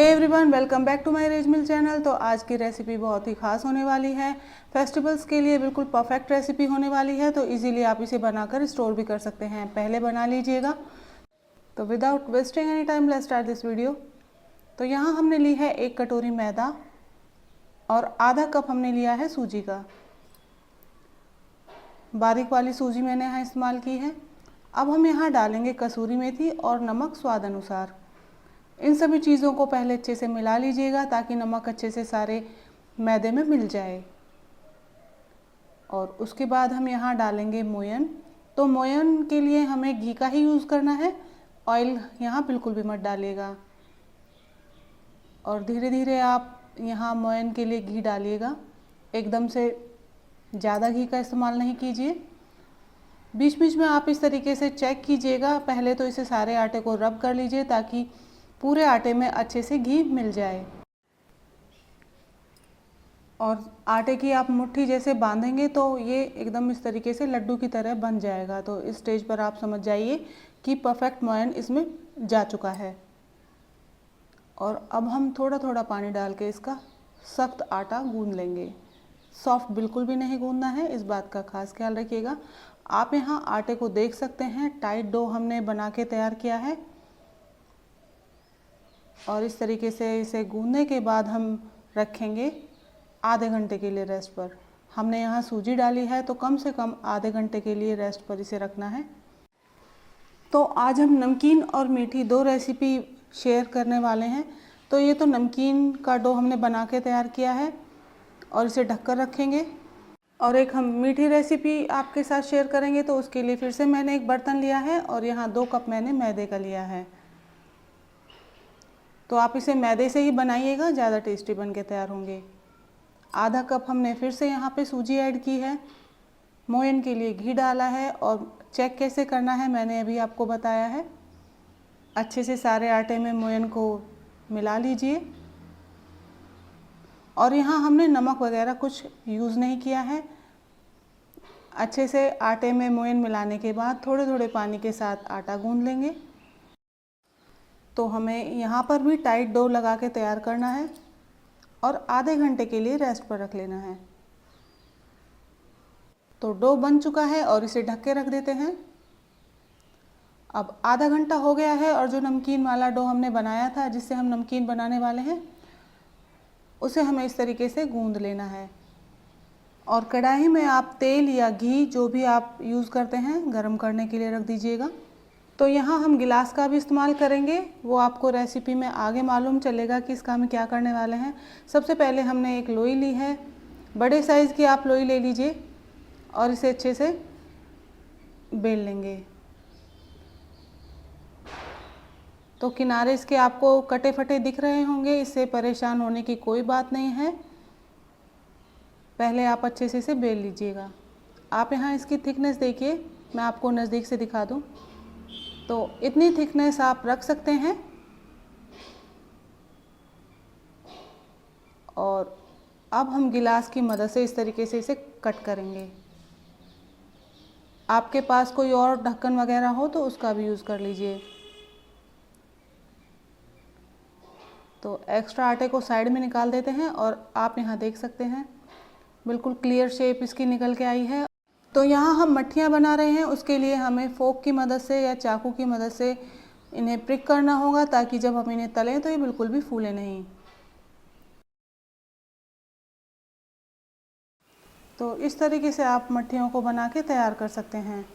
Hey everyone, welcome back to my रेज मिल channel. तो आज की रेसिपी बहुत ही खास होने वाली है। फेस्टिवल्स के लिए बिल्कुल परफेक्ट रेसिपी होने वाली है। तो इजीली आप इसे बनाकर स्टोर भी कर सकते हैं, पहले बना लीजिएगा। तो without wasting any time let's start this video. तो यहाँ हमने ली है 1 कटोरी मैदा और आधा कप हमने लिया है सूजी का। बारीक वाली सूजी मैंने यहाँ इस्तेमाल की है। अब हम यहाँ डालेंगे कसूरी मेथी और नमक स्वाद अनुसार। इन सभी चीज़ों को पहले अच्छे से मिला लीजिएगा ताकि नमक अच्छे से सारे मैदे में मिल जाए। और उसके बाद हम यहाँ डालेंगे मोयन। तो मोयन के लिए हमें घी का ही यूज़ करना है, ऑयल यहाँ बिल्कुल भी मत डालिएगा। और धीरे धीरे आप यहाँ मोयन के लिए घी डालिएगा, एकदम से ज़्यादा घी का इस्तेमाल नहीं कीजिए। बीच बीच में आप इस तरीके से चेक कीजिएगा। पहले तो इसे सारे आटे को रब कर लीजिए ताकि पूरे आटे में अच्छे से घी मिल जाए। और आटे की आप मुट्ठी जैसे बांधेंगे तो ये एकदम इस तरीके से लड्डू की तरह बन जाएगा। तो इस स्टेज पर आप समझ जाइए कि परफेक्ट मोयन इसमें जा चुका है। और अब हम थोड़ा थोड़ा पानी डाल के इसका सख्त आटा गूंद लेंगे। सॉफ्ट बिल्कुल भी नहीं गूंदना है, इस बात का खास ख्याल रखिएगा। आप यहाँ आटे को देख सकते हैं, टाइट डो हमने बना के तैयार किया है। और इस तरीके से इसे गूंदने के बाद हम रखेंगे आधे घंटे के लिए रेस्ट पर। हमने यहाँ सूजी डाली है तो कम से कम आधे घंटे के लिए रेस्ट पर इसे रखना है। तो आज हम नमकीन और मीठी 2 रेसिपी शेयर करने वाले हैं। तो ये तो नमकीन का डो हमने बना के तैयार किया है और इसे ढककर रखेंगे। और एक हम मीठी रेसिपी आपके साथ शेयर करेंगे। तो उसके लिए फिर से मैंने एक बर्तन लिया है और यहाँ 2 कप मैंने मैदे का लिया है। तो आप इसे मैदे से ही बनाइएगा, ज़्यादा टेस्टी बन के तैयार होंगे। आधा कप हमने फिर से यहाँ पे सूजी ऐड की है। मोयन के लिए घी डाला है और चेक कैसे करना है मैंने अभी आपको बताया है। अच्छे से सारे आटे में मोयन को मिला लीजिए। और यहाँ हमने नमक वगैरह कुछ यूज़ नहीं किया है। अच्छे से आटे में मोयन मिलाने के बाद थोड़े थोड़े पानी के साथ आटा गूंद लेंगे। तो हमें यहाँ पर भी टाइट डो लगा के तैयार करना है और आधे घंटे के लिए रेस्ट पर रख लेना है। तो डो बन चुका है और इसे ढक के रख देते हैं। अब आधा घंटा हो गया है और जो नमकीन वाला डो हमने बनाया था, जिससे हम नमकीन बनाने वाले हैं, उसे हमें इस तरीके से गूंद लेना है। और कढ़ाई में आप तेल या घी जो भी आप यूज़ करते हैं गरम करने के लिए रख दीजिएगा। तो यहाँ हम गिलास का भी इस्तेमाल करेंगे, वो आपको रेसिपी में आगे मालूम चलेगा कि इसका हम क्या करने वाले हैं। सबसे पहले हमने एक लोई ली है, बड़े साइज़ की आप लोई ले लीजिए और इसे अच्छे से बेल लेंगे। तो किनारे इसके आपको कटे फटे दिख रहे होंगे, इससे परेशान होने की कोई बात नहीं है। पहले आप अच्छे से इसे बेल लीजिएगा। आप यहाँ इसकी थिकनेस देखिए, मैं आपको नज़दीक से दिखा दूँ। तो इतनी थिकनेस आप रख सकते हैं। और अब हम गिलास की मदद से इस तरीके से इसे कट करेंगे। आपके पास कोई और ढक्कन वगैरह हो तो उसका भी यूज़ कर लीजिए। तो एक्स्ट्रा आटे को साइड में निकाल देते हैं और आप यहाँ देख सकते हैं बिल्कुल क्लियर शेप इसकी निकल के आई है। तो यहाँ हम मट्ठियाँ बना रहे हैं, उसके लिए हमें फोक की मदद से या चाकू की मदद से इन्हें प्रिक करना होगा ताकि जब हम इन्हें तलें तो ये बिल्कुल भी फूले नहीं। तो इस तरीके से आप मट्ठियों को बना के तैयार कर सकते हैं।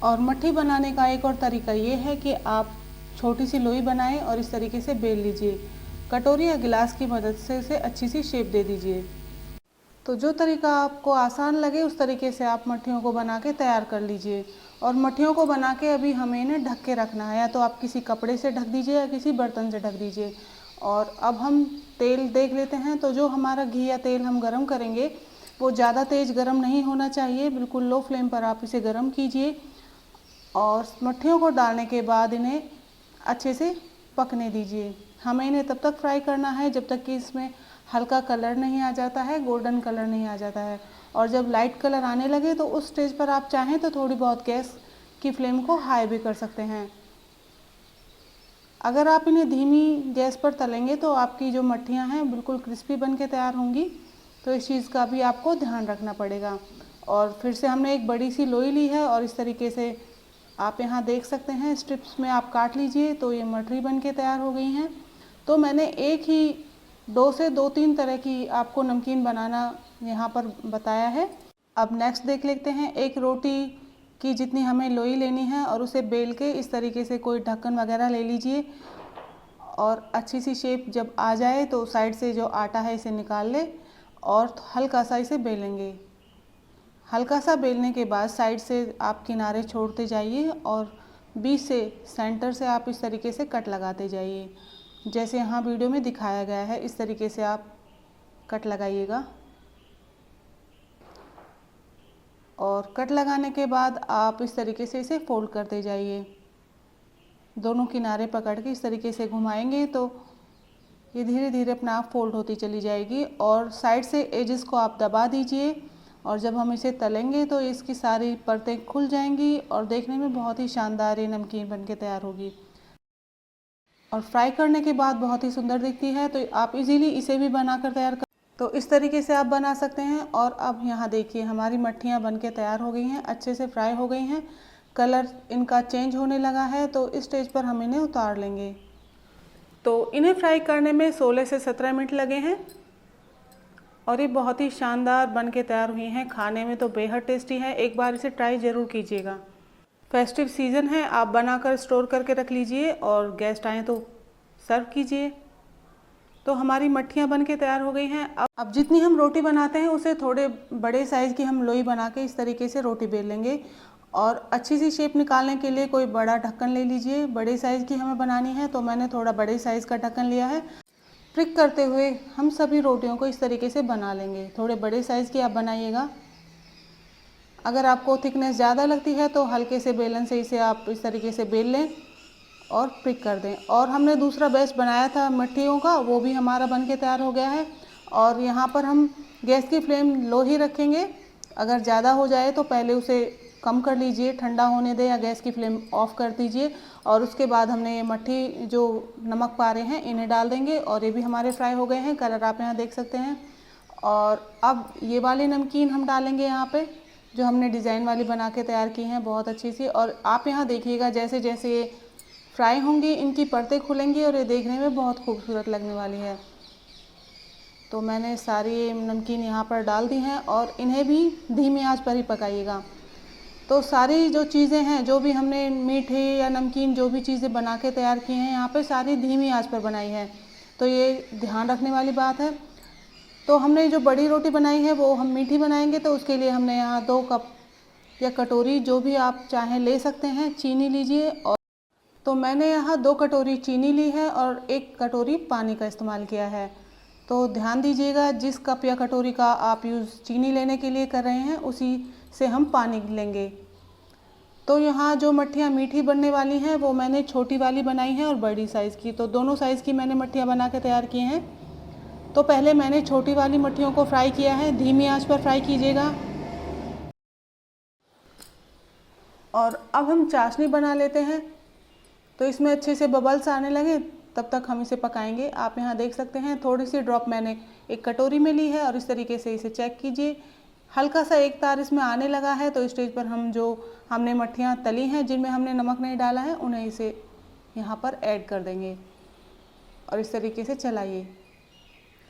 और मट्ठी बनाने का एक और तरीका ये है कि आप छोटी सी लोई बनाएं और इस तरीके से बेल लीजिए। कटोरी या गिलास की मदद से इसे अच्छी सी शेप दे दीजिए। तो जो तरीका आपको आसान लगे उस तरीके से आप मट्ठियों को बना के तैयार कर लीजिए। और मट्ठियों को बना के अभी हमें इन्हें ढक के रखना है, या तो आप किसी कपड़े से ढक दीजिए या किसी बर्तन से ढक दीजिए। और अब हम तेल देख लेते हैं। तो जो हमारा घी या तेल हम गरम करेंगे वो ज़्यादा तेज़ गरम नहीं होना चाहिए, बिल्कुल लो फ्लेम पर आप इसे गरम कीजिए। और मट्ठियों को डालने के बाद इन्हें अच्छे से पकने दीजिए। हमें इन्हें तब तक फ्राई करना है जब तक कि इसमें हल्का कलर नहीं आ जाता है, गोल्डन कलर नहीं आ जाता है। और जब लाइट कलर आने लगे तो उस स्टेज पर आप चाहें तो थोड़ी बहुत गैस की फ्लेम को हाई भी कर सकते हैं। अगर आप इन्हें धीमी गैस पर तलेंगे तो आपकी जो मट्ठियाँ हैं बिल्कुल क्रिस्पी बन के तैयार होंगी, तो इस चीज़ का भी आपको ध्यान रखना पड़ेगा। और फिर से हमने एक बड़ी सी लोई ली है और इस तरीके से आप यहाँ देख सकते हैं स्ट्रिप्स में आप काट लीजिए, तो ये मठरी बन के तैयार हो गई हैं। तो मैंने एक ही डो से 2-3 तरह की आपको नमकीन बनाना यहाँ पर बताया है। अब नेक्स्ट देख लेते हैं। एक रोटी की जितनी हमें लोई लेनी है और उसे बेल के इस तरीके से कोई ढक्कन वगैरह ले लीजिए और अच्छी सी शेप जब आ जाए तो साइड से जो आटा है इसे निकाल ले और हल्का सा इसे बेलेंगे। हल्का सा बेलने के बाद साइड से आप किनारे छोड़ते जाइए और बीच से सेंटर से आप इस तरीके से कट लगाते जाइए, जैसे यहाँ वीडियो में दिखाया गया है। इस तरीके से आप कट लगाइएगा और कट लगाने के बाद आप इस तरीके से इसे फोल्ड करते जाइए। दोनों किनारे पकड़ के इस तरीके से घुमाएंगे तो ये धीरे धीरे अपने आप फोल्ड होती चली जाएगी और साइड से एजेस को आप दबा दीजिए और जब हम इसे तलेंगे तो इसकी सारी परतें खुल जाएंगी और देखने में बहुत ही शानदार ये नमकीन बनके तैयार होगी और फ्राई करने के बाद बहुत ही सुंदर दिखती है। तो आप इजीली इसे भी बनाकर तैयार कर, तो इस तरीके से आप बना सकते हैं। और अब यहाँ देखिए हमारी मट्ठियाँ बनके तैयार हो गई हैं, अच्छे से फ्राई हो गई हैं, कलर इनका चेंज होने लगा है। तो इस स्टेज पर हम इन्हें उतार लेंगे। तो इन्हें फ्राई करने में 16 से 17 मिनट लगे हैं और ये बहुत ही शानदार बनके तैयार हुई हैं। खाने में तो बेहद टेस्टी है, एक बार इसे ट्राई ज़रूर कीजिएगा। फेस्टिव सीज़न है, आप बनाकर स्टोर करके रख लीजिए और गेस्ट आएँ तो सर्व कीजिए। तो हमारी मट्ठियाँ बनके तैयार हो गई हैं। अब जितनी हम रोटी बनाते हैं उसे थोड़े बड़े साइज़ की हम लोई बना के इस तरीके से रोटी बेल लेंगे और अच्छी सी शेप निकालने के लिए कोई बड़ा ढक्कन ले लीजिए। बड़े साइज़ की हमें बनानी है तो मैंने थोड़ा बड़े साइज़ का ढक्कन लिया है। प्रिक करते हुए हम सभी रोटियों को इस तरीके से बना लेंगे। थोड़े बड़े साइज़ की आप बनाइएगा। अगर आपको थिकनेस ज़्यादा लगती है तो हल्के से बेलन से इसे आप इस तरीके से बेल लें और प्रिक कर दें। और हमने दूसरा बैच बनाया था मट्ठियों का, वो भी हमारा बनके तैयार हो गया है। और यहाँ पर हम गैस की फ्लेम लो ही रखेंगे। अगर ज़्यादा हो जाए तो पहले उसे कम कर लीजिए, ठंडा होने दें या गैस की फ्लेम ऑफ कर दीजिए और उसके बाद हमने ये मट्ठी जो नमक पारे हैं इन्हें डाल देंगे और ये भी हमारे फ्राई हो गए हैं। कलर आप यहाँ देख सकते हैं। और अब ये वाली नमकीन हम डालेंगे यहाँ पे, जो हमने डिज़ाइन वाली बना के तैयार की हैं बहुत अच्छी सी। और आप यहाँ देखिएगा जैसे जैसे ये फ्राई होंगी इनकी परतें खुलेंगी और ये देखने में बहुत खूबसूरत लगने वाली है। तो मैंने सारी नमकीन यहाँ पर डाल दी हैं और इन्हें भी धीमी आंच पर ही पकाइएगा। तो सारी जो चीज़ें हैं, जो भी हमने मीठे या नमकीन जो भी चीज़ें बना के तैयार की हैं यहाँ पे सारी धीमी आंच पर बनाई है, तो ये ध्यान रखने वाली बात है। तो हमने जो बड़ी रोटी बनाई है वो हम मीठी बनाएंगे, तो उसके लिए हमने यहाँ 2 कप या कटोरी जो भी आप चाहें ले सकते हैं चीनी लीजिए। और तो मैंने यहाँ 2 कटोरी चीनी ली है और 1 कटोरी पानी का इस्तेमाल किया है। तो ध्यान दीजिएगा जिस कप या कटोरी का आप यूज़ चीनी लेने के लिए कर रहे हैं उसी से हम पानी लेंगे। तो यहाँ जो मट्ठियाँ मीठी बनने वाली हैं वो मैंने छोटी वाली बनाई हैं और बड़ी साइज़ की, तो दोनों साइज़ की मैंने मट्ठियाँ बना के तैयार की हैं। तो पहले मैंने छोटी वाली मट्ठियों को फ्राई किया है, धीमी आंच पर फ्राई कीजिएगा। और अब हम चाशनी बना लेते हैं। तो इसमें अच्छे से बबल्स आने लगे तब तक हम इसे पकाएंगे। आप यहाँ देख सकते हैं थोड़ी सी ड्रॉप मैंने एक कटोरी में ली है और इस तरीके से इसे चेक कीजिए। हल्का सा एक तार इसमें आने लगा है, तो इस स्टेज पर हम जो हमने मट्ठियाँ तली हैं जिनमें हमने नमक नहीं डाला है उन्हें इसे यहाँ पर ऐड कर देंगे और इस तरीके से चलाइए।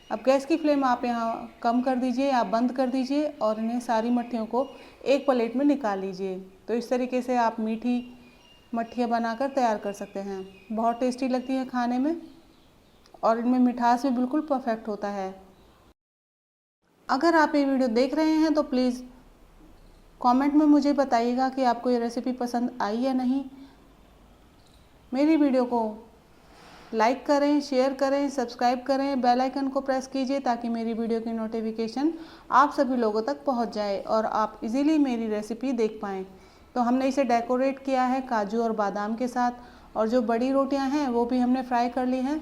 अब गैस की फ्लेम आप यहाँ कम कर दीजिए या बंद कर दीजिए और इन्हें सारी मट्ठियों को एक प्लेट में निकाल लीजिए। तो इस तरीके से आप मीठी मट्ठियाँ बनाकर तैयार कर सकते हैं। बहुत टेस्टी लगती है खाने में और इनमें मिठास भी बिल्कुल परफेक्ट होता है। अगर आप ये वीडियो देख रहे हैं तो प्लीज़ कमेंट में मुझे बताइएगा कि आपको ये रेसिपी पसंद आई या नहीं। मेरी वीडियो को लाइक करें, शेयर करें, सब्सक्राइब करें, बेल आइकन को प्रेस कीजिए ताकि मेरी वीडियो की नोटिफिकेशन आप सभी लोगों तक पहुंच जाए और आप इजीली मेरी रेसिपी देख पाएँ। तो हमने इसे डेकोरेट किया है काजू और बादाम के साथ और जो बड़ी रोटियां हैं वो भी हमने फ्राई कर ली हैं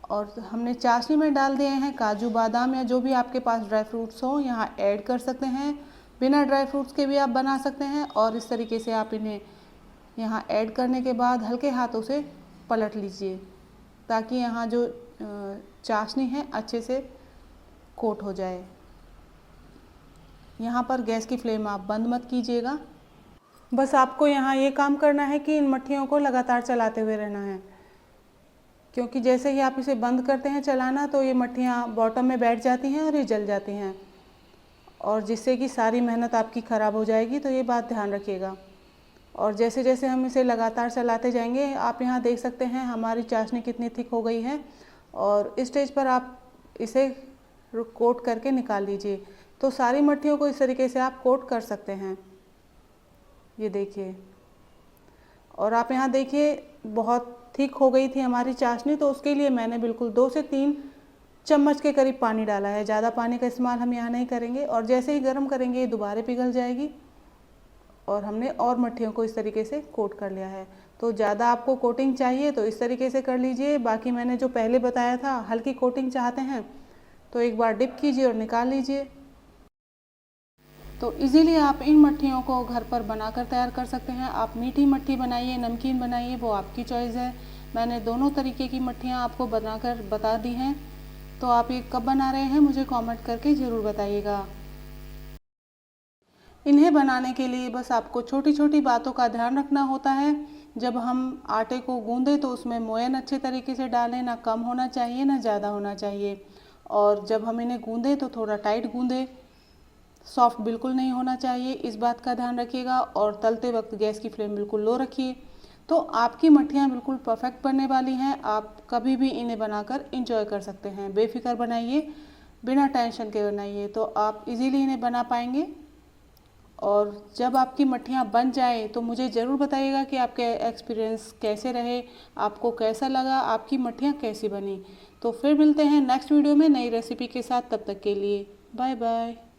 और हमने चाशनी में डाल दिए हैं काजू बादाम या जो भी आपके पास ड्राई फ्रूट्स हो यहाँ ऐड कर सकते हैं। बिना ड्राई फ्रूट्स के भी आप बना सकते हैं और इस तरीके से आप इन्हें यहाँ ऐड करने के बाद हल्के हाथों से पलट लीजिए ताकि यहाँ जो चाशनी है अच्छे से कोट हो जाए। यहाँ पर गैस की फ्लेम आप बंद मत कीजिएगा। बस आपको यहाँ ये काम करना है कि इन मट्ठियों को लगातार चलाते हुए रहना है, क्योंकि जैसे ही आप इसे बंद करते हैं चलाना तो ये मट्ठियाँ बॉटम में बैठ जाती हैं और ये जल जाती हैं, और जिससे कि सारी मेहनत आपकी ख़राब हो जाएगी। तो ये बात ध्यान रखिएगा। और जैसे जैसे हम इसे लगातार चलाते जाएंगे, आप यहाँ देख सकते हैं हमारी चाशनी कितनी थिक हो गई है, और इस स्टेज पर आप इसे कोट करके निकाल लीजिए। तो सारी मट्ठियों को इस तरीके से आप कोट कर सकते हैं, ये देखिए। और आप यहाँ देखिए बहुत थिक हो गई थी हमारी चाशनी, तो उसके लिए मैंने बिल्कुल 2 से 3 चम्मच के करीब पानी डाला है। ज़्यादा पानी का इस्तेमाल हम यहाँ नहीं करेंगे, और जैसे ही गर्म करेंगे ये दोबारा पिघल जाएगी। और हमने और मट्ठियों को इस तरीके से कोट कर लिया है। तो ज़्यादा आपको कोटिंग चाहिए तो इस तरीके से कर लीजिए। बाकी मैंने जो पहले बताया था, हल्की कोटिंग चाहते हैं तो एक बार डिप कीजिए और निकाल लीजिए। तो इजीली आप इन मट्ठियों को घर पर बनाकर तैयार कर सकते हैं। आप मीठी मट्ठी बनाइए, नमकीन बनाइए, वो आपकी चॉइस है। मैंने दोनों तरीके की मट्ठियाँ आपको बनाकर बता दी हैं। तो आप ये कब बना रहे हैं मुझे कमेंट करके ज़रूर बताइएगा। इन्हें बनाने के लिए बस आपको छोटी छोटी बातों का ध्यान रखना होता है। जब हम आटे को गूंदें तो उसमें मोयन अच्छे तरीके से डालें, ना कम होना चाहिए ना ज़्यादा होना चाहिए। और जब हम इन्हें गूंदें तो थोड़ा टाइट गूंदें, सॉफ्ट बिल्कुल नहीं होना चाहिए, इस बात का ध्यान रखिएगा। और तलते वक्त गैस की फ्लेम बिल्कुल लो रखिए। तो आपकी मट्ठियाँ बिल्कुल परफेक्ट बनने वाली हैं। आप कभी भी इन्हें बनाकर इंजॉय कर सकते हैं। बेफिक्र बनाइए, बिना टेंशन के बनाइए, तो आप इजीली इन्हें बना पाएंगे। और जब आपकी मट्ठियाँ बन जाए तो मुझे ज़रूर बताइएगा कि आपके एक्सपीरियंस कैसे रहे, आपको कैसा लगा, आपकी मट्ठियाँ कैसी बनी। तो फिर मिलते हैं नेक्स्ट वीडियो में नई रेसिपी के साथ। तब तक के लिए बाय बाय।